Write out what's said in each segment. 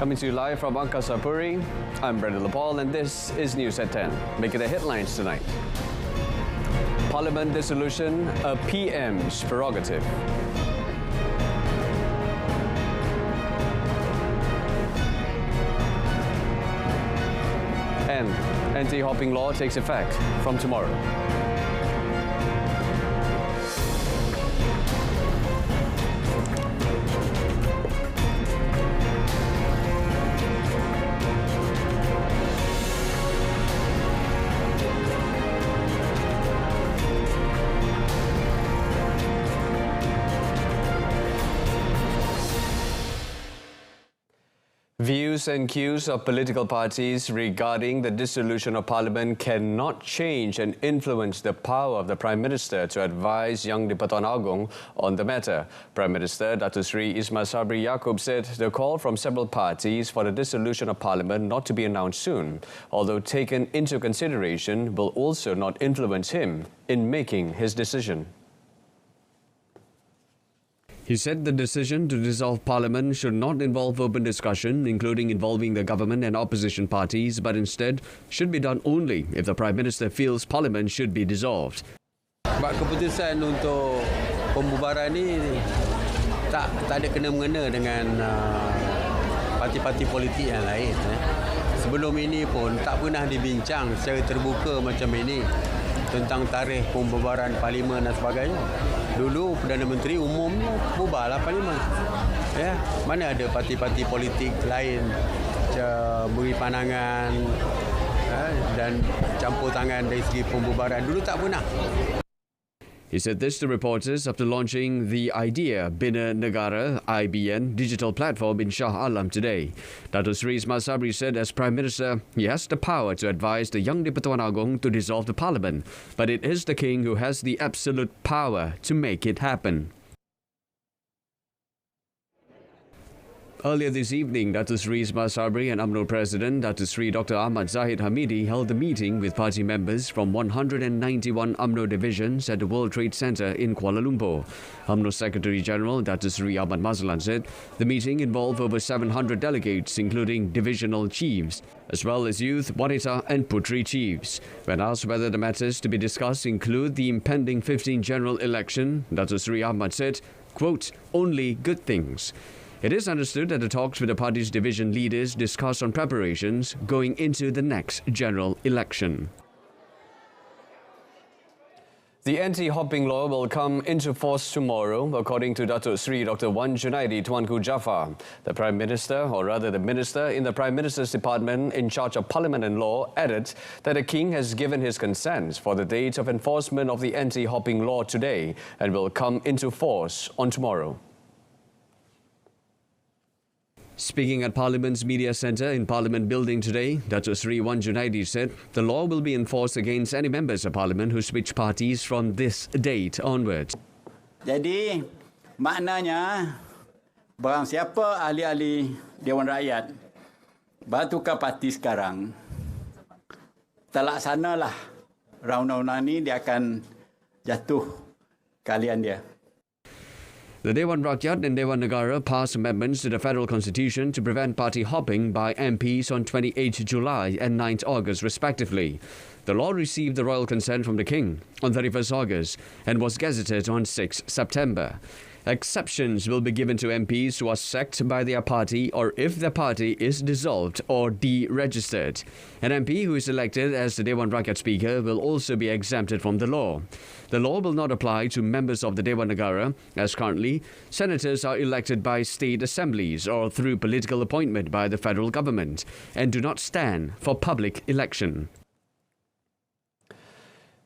Coming to you live from Angkasa Puri, I'm Brendan Lepal and this is News at 10. Making the headlines tonight. Parliament dissolution, a PM's prerogative. And anti-hopping law takes effect from tomorrow. Views and cues of political parties regarding the dissolution of Parliament cannot change and influence the power of the Prime Minister to advise Yang di-Pertuan Agong on the matter. Prime Minister Datuk Seri Ismail Sabri Yaakob said the call from several parties for the dissolution of Parliament not to be announced soon, although taken into consideration, will also not influence him in making his decision. He said the decision to dissolve Parliament should not involve open discussion, including involving the government and opposition parties, but instead should be done only if the Prime Minister feels Parliament should be dissolved. Sebab keputusan untuk pembubaran ini tak ada kena-mengena dengan parti-parti politik yang lain. Sebelum ini pun tak pernah dibincang secara terbuka macam ini tentang tarikh pembubaran Parlimen dan sebagainya. Dulu Perdana Menteri umumnya bubarlah Parlimen. Ya, mana ada parti-parti politik lain beri pandangan dan campur tangan dari segi pembubaran. Dulu tak pernah. He said this to reporters after launching the Idea Bina Negara (IBN) digital platform in Shah Alam today. Datuk Seri Ismail Sabri said as Prime Minister, he has the power to advise the Yang di-Pertuan Agong to dissolve the Parliament, but it is the King who has the absolute power to make it happen. Earlier this evening, Datuk Seri Ismail Sabri and UMNO President Datuk Seri Dr. Ahmad Zahid Hamidi held a meeting with party members from 191 UMNO divisions at the World Trade Center in Kuala Lumpur. UMNO Secretary General Datuk Seri Ahmad Mazlan said the meeting involved over 700 delegates, including divisional chiefs, as well as youth, wanita and putri chiefs. When asked whether the matters to be discussed include the impending 15th general election, Datuk Seri Ahmad said, quote, only good things. It is understood that the talks with the party's division leaders discussed on preparations going into the next general election. The anti-hopping law will come into force tomorrow, according to Datuk Seri Dr. Wan Junaidi Tuanku Jaafar. The Prime Minister, or rather the Minister in the Prime Minister's Department in charge of Parliament and Law, added that the King has given his consent for the date of enforcement of the anti-hopping law today and will come into force on tomorrow. Speaking at Parliament's Media Centre in Parliament Building today, Datuk Seri Wan Junaidi said the law will be enforced against any members of Parliament who switch parties from this date onwards. Jadi, maknanya barang siapa ahli-ahli Dewan Rakyat bertukar parti sekarang, terlaksanalah undang-undang ini, dia akan jatuh kalian dia. The Dewan Rakyat and Dewan Negara passed amendments to the Federal Constitution to prevent party hopping by MPs on 28 July and 9 August respectively. The law received the royal consent from the King on 31 August and was gazetted on 6 September. Exceptions will be given to MPs who are sacked by their party or if their party is dissolved or deregistered. An MP who is elected as the Dewan Rakyat Speaker will also be exempted from the law. The law will not apply to members of the Dewan Negara, as currently, senators are elected by state assemblies or through political appointment by the federal government and do not stand for public election.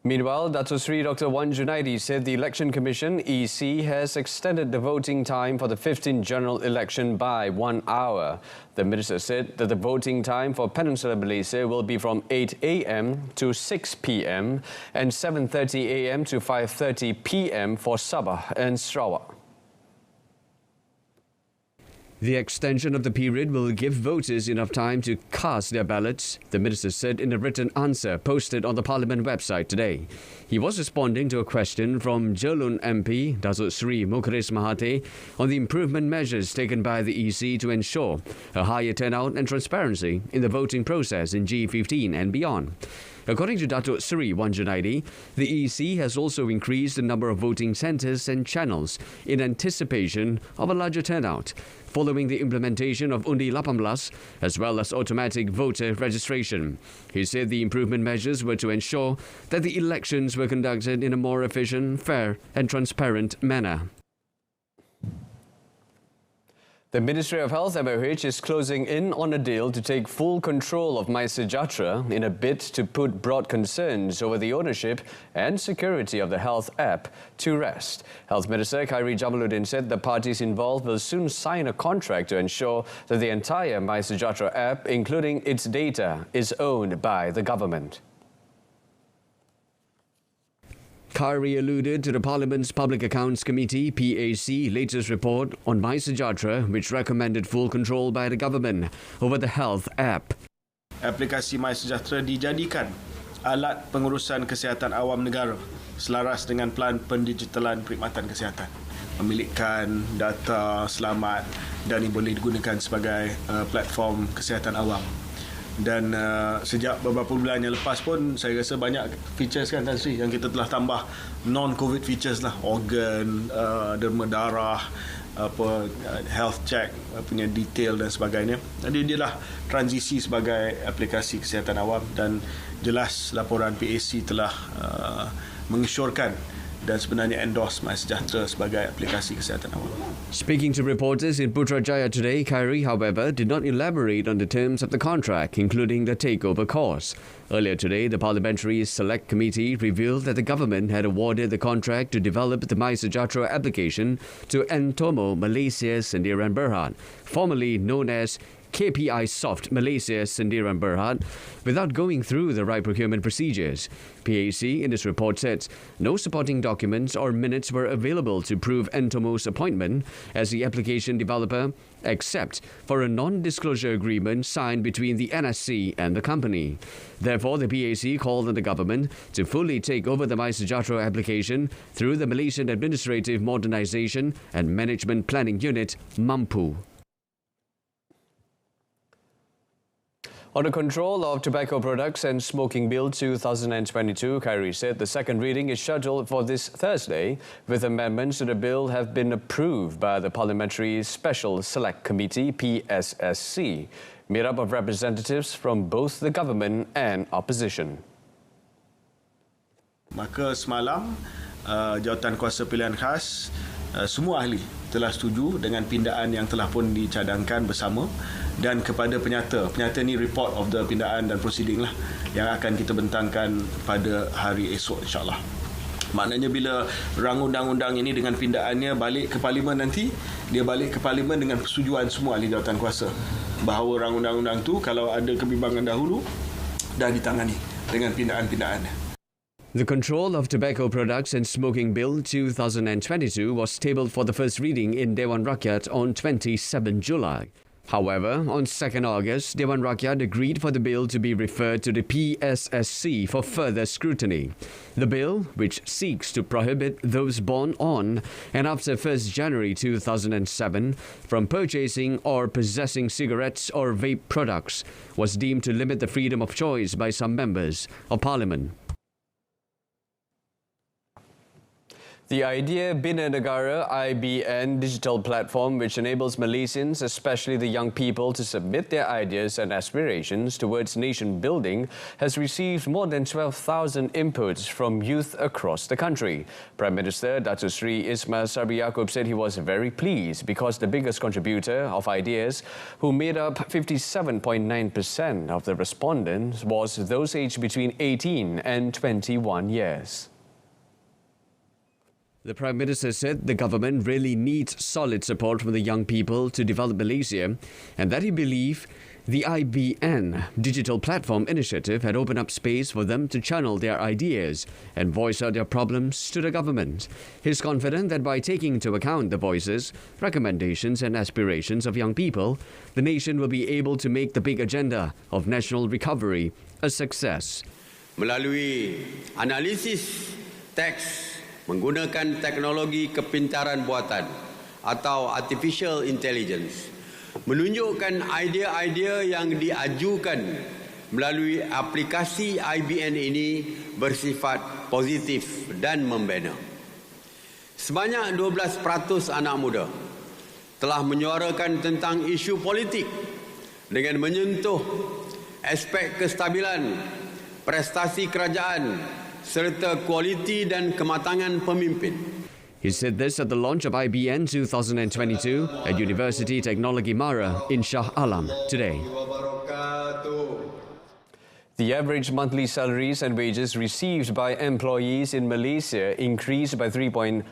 Meanwhile, Datuk Seri Dr. Wan Junaidi said the Election Commission, EC, has extended the voting time for the 15th general election by 1 hour. The minister said that the voting time for Peninsular Malaysia will be from 8 a.m. to 6 p.m. and 7:30 a.m. to 5:30 p.m. for Sabah and Sarawak. The extension of the period will give voters enough time to cast their ballots, the minister said in a written answer posted on the Parliament website today. He was responding to a question from Jelun MP Datuk Seri Mukhlis Mahathir on the improvement measures taken by the EC to ensure a higher turnout and transparency in the voting process in G15 and beyond. According to Datuk Seri Wan Junaidi, the EC has also increased the number of voting centres and channels in anticipation of a larger turnout, following the implementation of Undi 18 as well as automatic voter registration. He said the improvement measures were to ensure that the elections were conducted in a more efficient, fair and transparent manner. The Ministry of Health (MOH) is closing in on a deal to take full control of MySejahtera in a bid to put broad concerns over the ownership and security of the health app to rest. Health Minister Khairi Jamaluddin said the parties involved will soon sign a contract to ensure that the entire MySejahtera app, including its data, is owned by the government. Khairi alluded to the Parliament's Public Accounts Committee (PAC) latest report on MySejahtera, which recommended full control by the government over the health app. Aplikasi MySejahtera dijadikan alat pengurusan kesihatan awam negara selaras dengan pelan pendigitalan perkhidmatan kesihatan. Memilihkan data selamat dan ini boleh digunakan sebagai platform kesihatan awam. Dan sejak beberapa bulan yang lepas pun saya rasa banyak features kan Tan Sri yang kita telah tambah non-COVID features lah, organ, derma darah, health check, punya detail dan sebagainya. Jadi dia lah transisi sebagai aplikasi kesihatan awam dan jelas laporan PAC telah mengesyorkan dan sebenarnya endorse MySejahtera sebagai aplikasi kesihatan awam. Speaking to reporters in Putrajaya today, Khairi, however, did not elaborate on the terms of the contract, including the takeover cost. Earlier today, the Parliamentary Select Committee revealed that the government had awarded the contract to develop the MySejahtera application to Entomo Malaysia Sendirian Berhad, formerly known as KPI Soft Malaysia Sendirian Berhad, without going through the right procurement procedures. PAC in its report said no supporting documents or minutes were available to prove Entomo's appointment as the application developer, except for a non-disclosure agreement signed between the NSC and the company. Therefore, the PAC called on the government to fully take over the MySejahtera application through the Malaysian Administrative Modernisation and Management Planning Unit, MAMPU. On the control of tobacco products and smoking bill 2022, Khairi said the second reading is scheduled for this Thursday, with amendments to the bill have been approved by the Parliamentary Special Select Committee (PSSC), made up of representatives from both the government and opposition. Maka semalam jawatan kuasa pilihan khas semua ahli telah setuju dengan pindaan yang telah pun dicadangkan bersama dan kepada penyata ni report of the pindaan dan proceeding lah yang akan kita bentangkan pada hari esok insyaAllah. Maknanya bila rang undang-undang ini dengan pindaannya balik ke Parlimen nanti, dia balik ke Parlimen dengan persetujuan semua ahli jawatan kuasa bahawa rang undang-undang tu kalau ada kebimbangan dahulu dah ditangani dengan pindaan-pindaannya. The Control of Tobacco Products and Smoking Bill 2022 was tabled for the first reading in Dewan Rakyat on 27 July. However, on 2nd August, Dewan Rakyat agreed for the bill to be referred to the PSSC for further scrutiny. The bill, which seeks to prohibit those born on and after 1st January 2007 from purchasing or possessing cigarettes or vape products, was deemed to limit the freedom of choice by some members of Parliament. The Idea Bina Negara (IBN) digital platform, which enables Malaysians, especially the young people, to submit their ideas and aspirations towards nation building, has received more than 12,000 inputs from youth across the country. Prime Minister Datuk Seri Ismail Sabri Yaakob said he was very pleased because the biggest contributor of ideas, who made up 57.9% of the respondents, was those aged between 18 and 21 years. The Prime Minister said the government really needs solid support from the young people to develop Malaysia, and that he believes The IBN Digital Platform Initiative had opened up space for them to channel their ideas and voice out their problems to the government. He's confident that by taking into account the voices, recommendations and aspirations of young people, the nation will be able to make the big agenda of national recovery a success. Melalui analisis teks menggunakan teknologi kepintaran buatan atau artificial intelligence, menunjukkan idea-idea yang diajukan melalui aplikasi IBN ini bersifat positif dan membina. Sebanyak 12% anak muda telah menyuarakan tentang isu politik dengan menyentuh aspek kestabilan, prestasi kerajaan serta kualiti dan kematangan pemimpin. He said this at the launch of IBN 2022 at University Teknologi Mara in Shah Alam today. The average monthly salaries and wages received by employees in Malaysia increased by 3.5%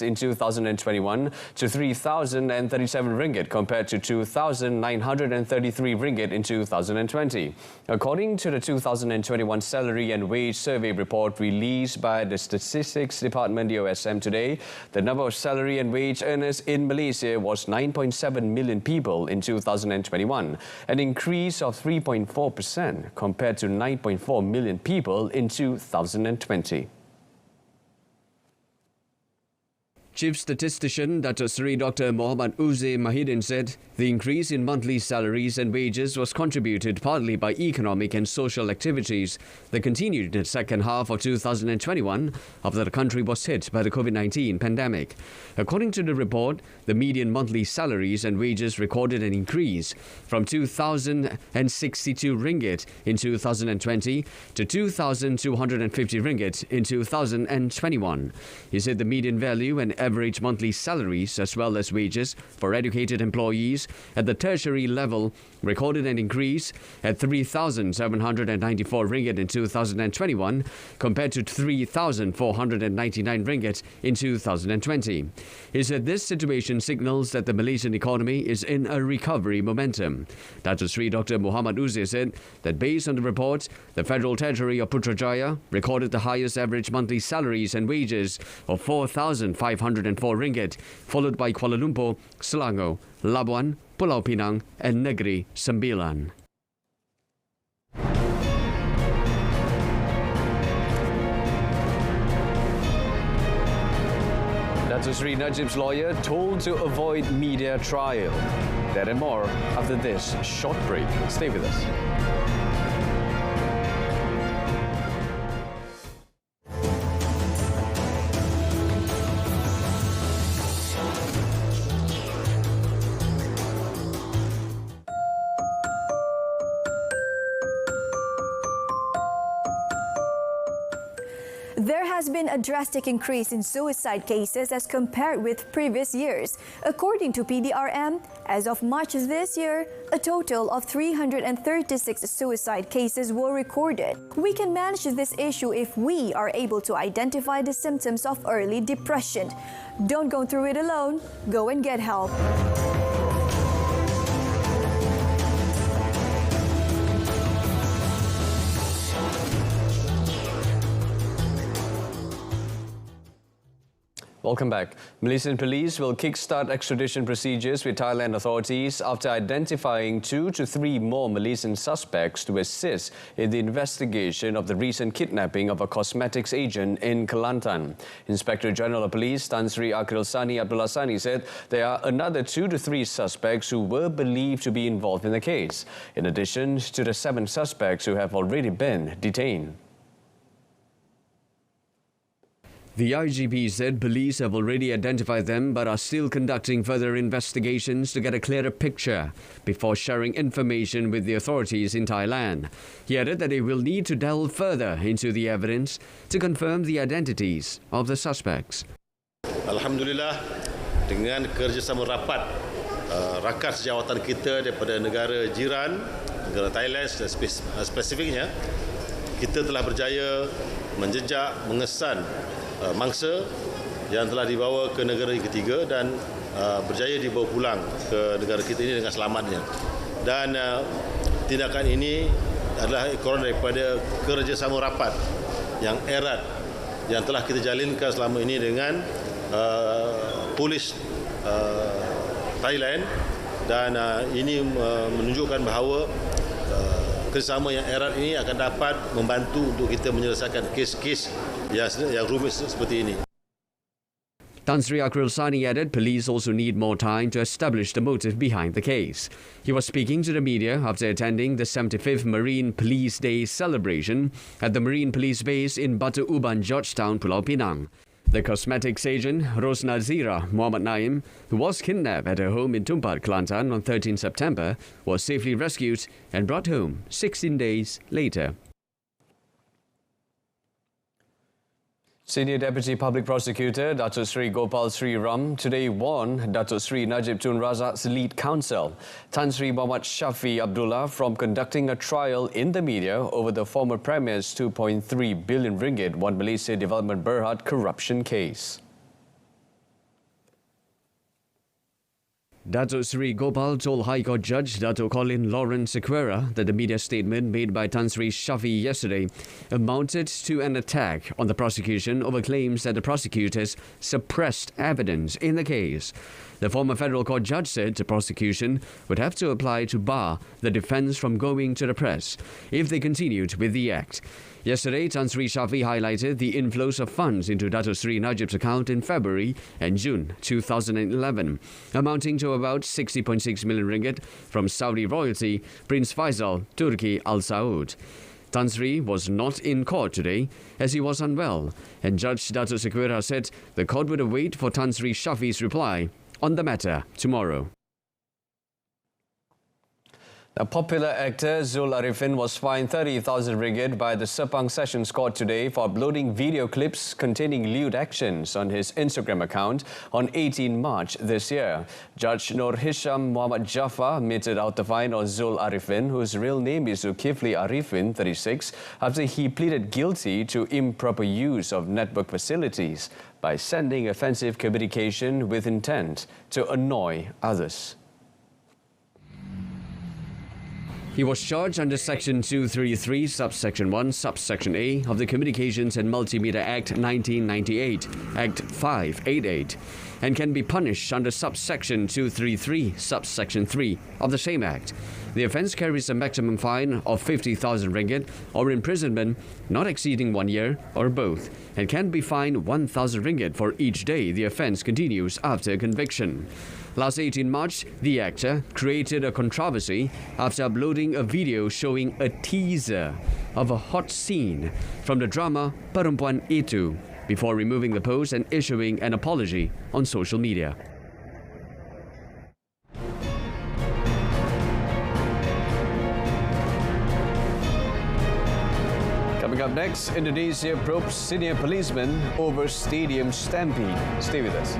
in 2021 to 3,037 ringgit compared to 2,933 ringgit in 2020. According to the 2021 Salary and Wage Survey report released by the Statistics Department DOSM today, the number of salary and wage earners in Malaysia was 9.7 million people in 2021, an increase of 3.4% compared to 9.4 million people in 2020. Chief Statistician Dr. Muhammad Uzair Mahidin said the increase in monthly salaries and wages was contributed partly by economic and social activities that continued in the second half of 2021 after the country was hit by the COVID-19 pandemic. According to the report, the median monthly salaries and wages recorded an increase from 2,062 ringgit in 2020 to 2,250 ringgit in 2021. He said the median value and average monthly salaries as well as wages for educated employees at the tertiary level recorded an increase at 3,794 ringgit in 2021 compared to 3,499 ringgit in 2020. He said this situation signals that the Malaysian economy is in a recovery momentum. Dr. Muhammad Uzair said that based on the report, the Federal Treasury of Putrajaya recorded the highest average monthly salaries and wages of 4,504 ringgit, followed by Kuala Lumpur, Selangor, Labuan, Pulau Pinang and Negeri Sembilan. Dato Sri Najib's lawyer told to avoid media trial. That and more after this short break. Stay with us. There has been a drastic increase in suicide cases as compared with previous years. According to PDRM, as of March this year, a total of 336 suicide cases were recorded. We can manage this issue if we are able to identify the symptoms of early depression. Don't go through it alone. Go and get help. Welcome back. Malaysian police will kickstart extradition procedures with Thailand authorities after identifying 2 to 3 more Malaysian suspects to assist in the investigation of the recent kidnapping of a cosmetics agent in Kelantan. Inspector General of Police Tan Sri Akhil Sani Abdullah Sani said there are another 2 to 3 suspects who were believed to be involved in the case, in addition to the 7 suspects who have already been detained. The IGP said police have already identified them but are still conducting further investigations to get a clearer picture before sharing information with the authorities in Thailand. He added that they will need to delve further into the evidence to confirm the identities of the suspects. Alhamdulillah, dengan kerjasama rapat rakan sejawatan kita daripada negara jiran, negara Thailand spesifiknya, kita telah berjaya menjejak, mengesan mangsa yang telah dibawa ke negara ketiga dan berjaya dibawa pulang ke negara kita ini dengan selamatnya. Dan tindakan ini adalah ekoran daripada kerjasama rapat yang erat yang telah kita jalinkan selama ini dengan polis Thailand, dan ini menunjukkan bahawa kerjasama yang erat ini akan dapat membantu untuk kita menyelesaikan kes-kes yang rumit seperti ini. Tan Sri Akril Sani added police also need more time to establish the motive behind the case. He was speaking to the media after attending the 75th Marine Police Day celebration at the Marine Police Base in Batu Uban, Georgetown, Pulau Pinang. The cosmetics agent Rosna Zira Muhammad Naim, who was kidnapped at her home in Tumpat, Kelantan on 13 September, was safely rescued and brought home 16 days later. Senior Deputy Public Prosecutor Datuk Sri Gopal Sri Ram today warned Datuk Sri Najib Tun Razak's lead counsel, Tan Sri Muhammad Shafi Abdullah, from conducting a trial in the media over the former Premier's 2.3 billion ringgit One Malaysia Development Berhad corruption case. Datuk Sri Gopal told High Court Judge Datuk Colin Lawrence Sequeira that the media statement made by Tan Sri Shafi yesterday amounted to an attack on the prosecution over claims that the prosecutors suppressed evidence in the case. The former federal court judge said the prosecution would have to apply to bar the defence from going to the press if they continued with the act. Yesterday, Tan Sri Shafi highlighted the inflows of funds into Datuk Sri Najib's account in February and June 2011, amounting to about 60.6 million ringgit from Saudi royalty Prince Faisal Turki Al Saud. Tan Sri was not in court today as he was unwell, and Judge Datuk Sequeira said the court would await for Tan Sri Shafi's reply on the matter tomorrow. The popular actor Zul Arifin was fined 30,000 ringgit by the Sepang Sessions Court today for uploading video clips containing lewd actions on his Instagram account on 18 March this year. Judge Nur Hisham Muhammad Jaffa meted out the fine on Zul Arifin, whose real name is Zulkifli Arifin, 36, after he pleaded guilty to improper use of network facilities by sending offensive communication with intent to annoy others. He was charged under Section 233, Subsection 1, Subsection A of the Communications and Multimedia Act 1998, Act 588, and can be punished under Subsection 233, Subsection 3 of the same Act. The offence carries a maximum fine of 50,000 ringgit or imprisonment not exceeding 1 year or both, and can be fined 1,000 ringgit for each day the offence continues after conviction. Last 18 March, the actor created a controversy after uploading a video showing a teaser of a hot scene from the drama Perempuan Itu before removing the post and issuing an apology on social media. Coming up next, Indonesia probes senior policeman over stadium stampede. Stay with us.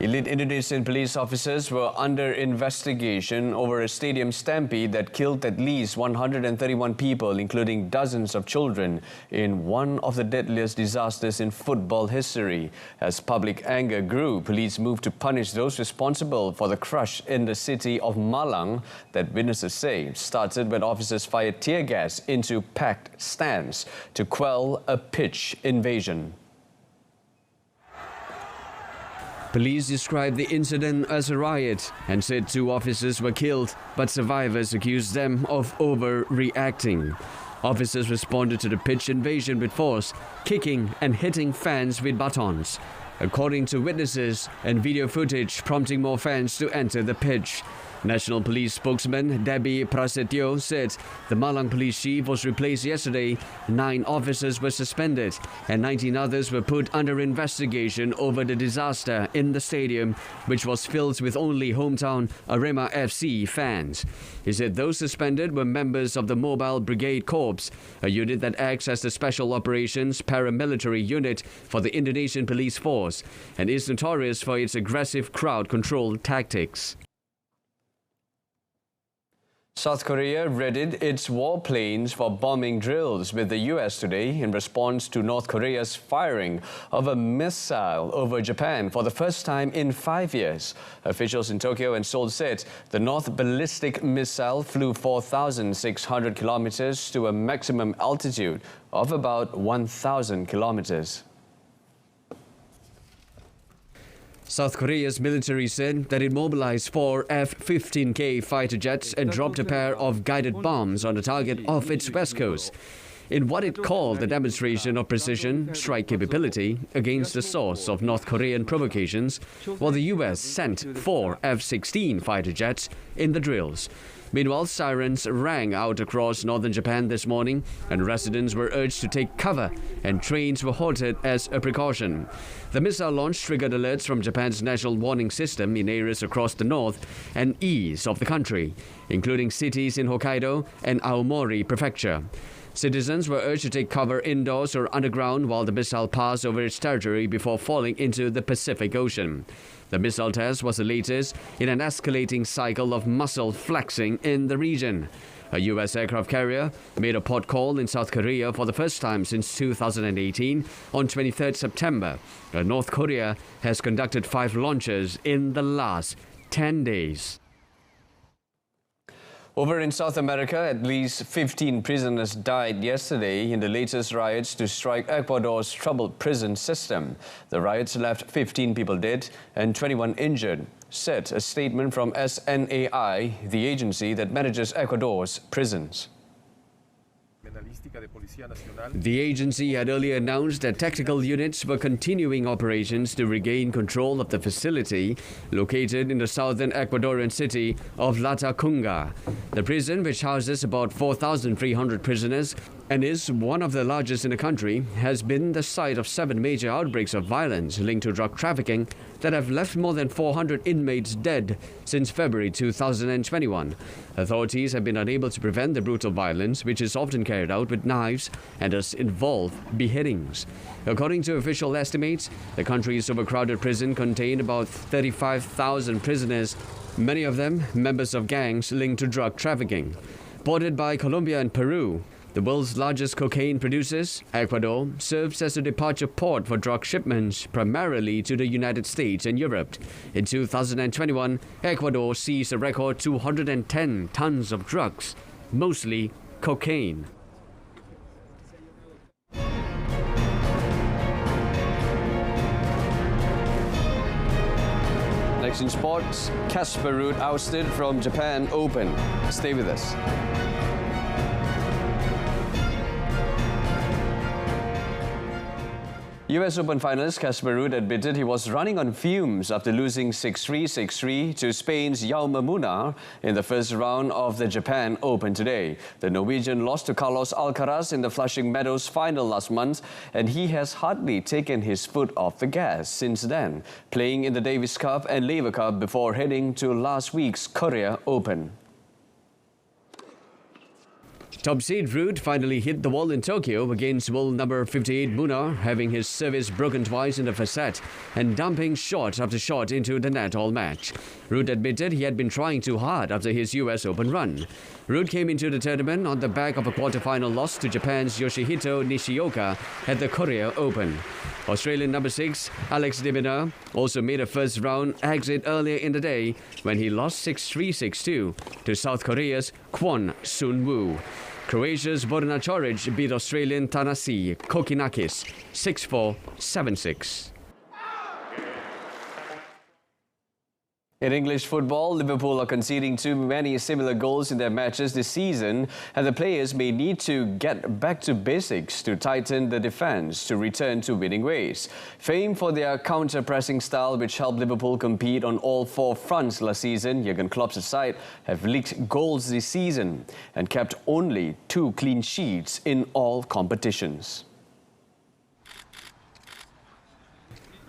Elite Indonesian police officers were under investigation over a stadium stampede that killed at least 131 people, including dozens of children, in one of the deadliest disasters in football history. As public anger grew, police moved to punish those responsible for the crush in the city of Malang that witnesses say started when officers fired tear gas into packed stands to quell a pitch invasion. Police described the incident as a riot and said 2 officers were killed, but survivors accused them of overreacting. Officers responded to the pitch invasion with force, kicking and hitting fans with batons, according to witnesses and video footage prompting more fans to enter the pitch. National Police spokesman Debbie Prasetyo said the Malang police chief was replaced yesterday. 9 officers were suspended and 19 others were put under investigation over the disaster in the stadium, which was filled with only hometown Arema FC fans. He said those suspended were members of the Mobile Brigade Corps, a unit that acts as the Special Operations paramilitary unit for the Indonesian Police Force and is notorious for its aggressive crowd control tactics. South Korea readied its warplanes for bombing drills with the US today in response to North Korea's firing of a missile over Japan for the first time in 5 years. Officials in Tokyo and Seoul said the North ballistic missile flew 4,600 kilometers to a maximum altitude of about 1,000 kilometers. South Korea's military said that it mobilized 4 F-15K fighter jets and dropped a pair of guided bombs on the target off its west coast, in what it called a demonstration of precision strike capability against the source of North Korean provocations, while the US sent 4 F-16 fighter jets in the drills. Meanwhile, sirens rang out across northern Japan this morning, and residents were urged to take cover, and trains were halted as a precaution. The missile launch triggered alerts from Japan's national warning system in areas across the north and east of the country, including cities in Hokkaido and Aomori Prefecture. Citizens were urged to take cover indoors or underground while the missile passed over its territory before falling into the Pacific Ocean. The missile test was the latest in an escalating cycle of muscle flexing in the region. A U.S. aircraft carrier made a port call in South Korea for the first time since 2018 on 23rd September. North Korea has conducted 5 launches in the last 10 days. Over in South America, at least 15 prisoners died yesterday in the latest riots to strike Ecuador's troubled prison system. The riots left 15 people dead and 21 injured, said a statement from SNAI, the agency that manages Ecuador's prisons. The agency had earlier announced that tactical units were continuing operations to regain control of the facility located in the southern Ecuadorian city of Latacunga. The prison, which houses about 4,300 prisoners and is one of the largest in the country, has been the site of 7 major outbreaks of violence linked to drug trafficking that have left more than 400 inmates dead since February 2021. Authorities have been unable to prevent the brutal violence, which is often carried out with knives and does involve beheadings. According to official estimates, the country's overcrowded prison contained about 35,000 prisoners, many of them members of gangs linked to drug trafficking. Bordered by Colombia and Peru, the world's largest cocaine producers, Ecuador serves as a departure port for drug shipments, primarily to the United States and Europe. In 2021, Ecuador seized a record 210 tons of drugs, mostly cocaine. Next in sports, Casper Ruud ousted from Japan Open. Stay with us. US Open finalist Casper Ruud admitted he was running on fumes after losing 6-3, 6-3 to Spain's Jaume Munar in the first round of the Japan Open today. The Norwegian lost to Carlos Alcaraz in the Flushing Meadows final last month, and he has hardly taken his foot off the gas since then, playing in the Davis Cup and Laver Cup before heading to last week's Korea Open. Top seed Ruud finally hit the wall in Tokyo against world number 58 Munar, having his service broken twice in the first set and dumping shot after shot into the net all match. Ruud admitted he had been trying too hard after his US Open run. Ruud came into the tournament on the back of a quarter-final loss to Japan's Yoshihito Nishioka at the Korea Open. Australian number 6 Alex de Minaur also made a first-round exit earlier in the day when he lost 6-3, 6-2 to South Korea's Kwon Soon-woo. Croatia's Borna Coric beat Australian Thanasi Kokinakis 6-4, 7-6. In English football, Liverpool are conceding too many similar goals in their matches this season, and the players may need to get back to basics to tighten the defence to return to winning ways. Famed for their counter-pressing style, which helped Liverpool compete on all 4 fronts last season, Jurgen Klopp's side have leaked goals this season and kept only 2 clean sheets in all competitions.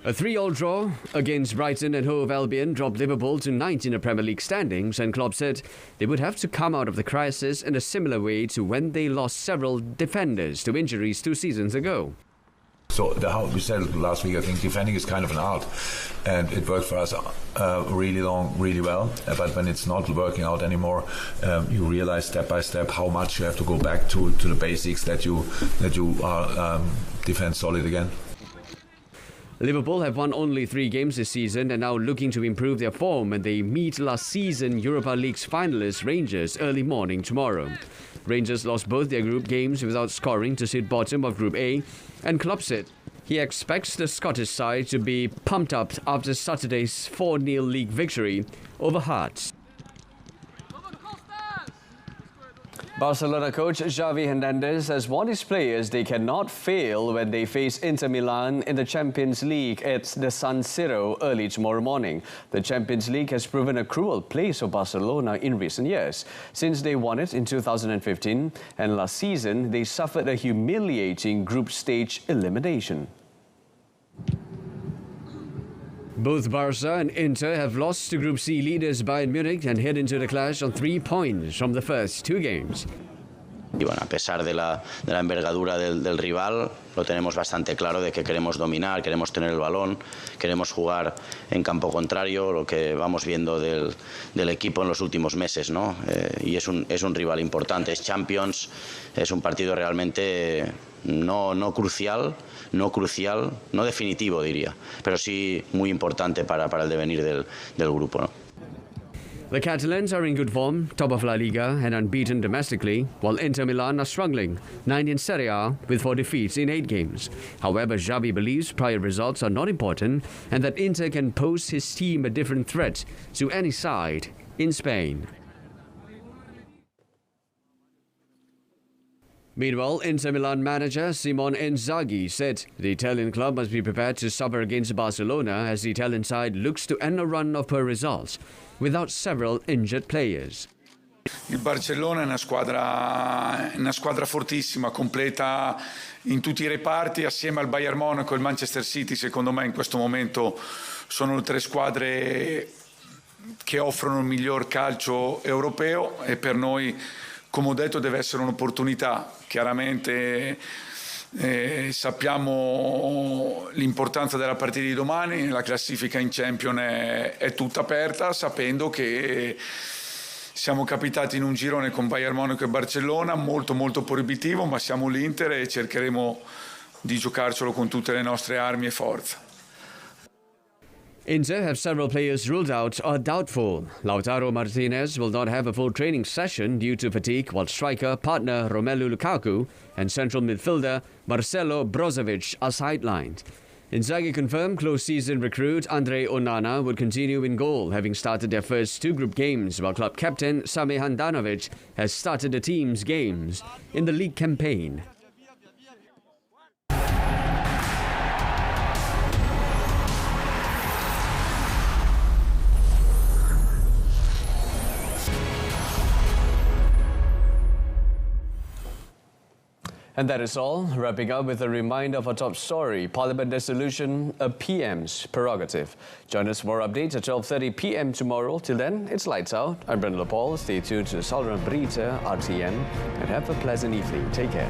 A 3-all draw against Brighton and Hove Albion dropped Liverpool to 9th in the Premier League standings, and Klopp said they would have to come out of the crisis in a similar way to when they lost several defenders to injuries 2 seasons ago. So how we said last week, I think defending is kind of an art, and it worked for us really well. But when it's not working out anymore, you realize step by step how much you have to go back to the basics that you are defend solid again. Liverpool have won only 3 games this season and now looking to improve their form when they meet last season Europa League's finalists Rangers early morning tomorrow. Rangers lost both their group games without scoring to sit bottom of Group A, and Klopp said he expects the Scottish side to be pumped up after Saturday's 4-0 league victory over Hearts. Barcelona coach Xavi Hernandez has warned his players they cannot fail when they face Inter Milan in the Champions League at the San Siro early tomorrow morning. The Champions League has proven a cruel place for Barcelona in recent years. Since they won it in 2015 and last season, they suffered a humiliating group stage elimination. Both Barca and Inter have lost to Group C leaders Bayern Munich and head into the clash on 3 points from the first 2 games. Y bueno, a pesar de la envergadura del rival, lo tenemos bastante claro de que queremos dominar, queremos tener el balón, queremos jugar en campo contrario, lo que vamos viendo del equipo en los últimos meses, ¿no? Y es un rival importante, es Champions, es un partido realmente no crucial, no definitivo diría, pero sí muy importante para el devenir del grupo, ¿no? The Catalans are in good form, top of La Liga and unbeaten domestically, while Inter Milan are struggling, 9th in Serie A with 4 defeats in 8 games. However, Xavi believes prior results are not important and that Inter can pose his team a different threat to any side in Spain. Meanwhile, Inter Milan manager Simone Inzaghi said the Italian club must be prepared to suffer against Barcelona as the Italian side looks to end a run of poor results without several injured players. Il Barcellona è una squadra fortissima, completa in tutti i reparti, assieme al Bayern Monaco e il Manchester City. Secondo me in questo momento sono le 3 squadre che offrono il miglior calcio europeo e per noi, come ho detto, deve essere un'opportunità. Chiaramente sappiamo l'importanza della partita di domani, la classifica in Champions è tutta aperta, sapendo che siamo capitati in un girone con Bayern Monaco e Barcellona molto proibitivo, ma siamo l'Inter e cercheremo di giocarcelo con tutte le nostre armi e forza. Inter have several players ruled out or doubtful. Lautaro Martinez will not have a full training session due to fatigue, while striker partner Romelu Lukaku and central midfielder Marcelo Brozovic are sidelined. Inzaghi confirmed close season recruit Andre Onana would continue in goal, having started their first 2 group games, while club captain Same Handanovic has started the team's games in the league campaign. And that is all. Wrapping up with a reminder of our top story, Parliament dissolution, a PM's prerogative. Join us for more updates at 12:30 p.m. tomorrow. Till then, it's lights out. I'm Brendan Paul. Stay tuned to the Berita RTM and have a pleasant evening. Take care.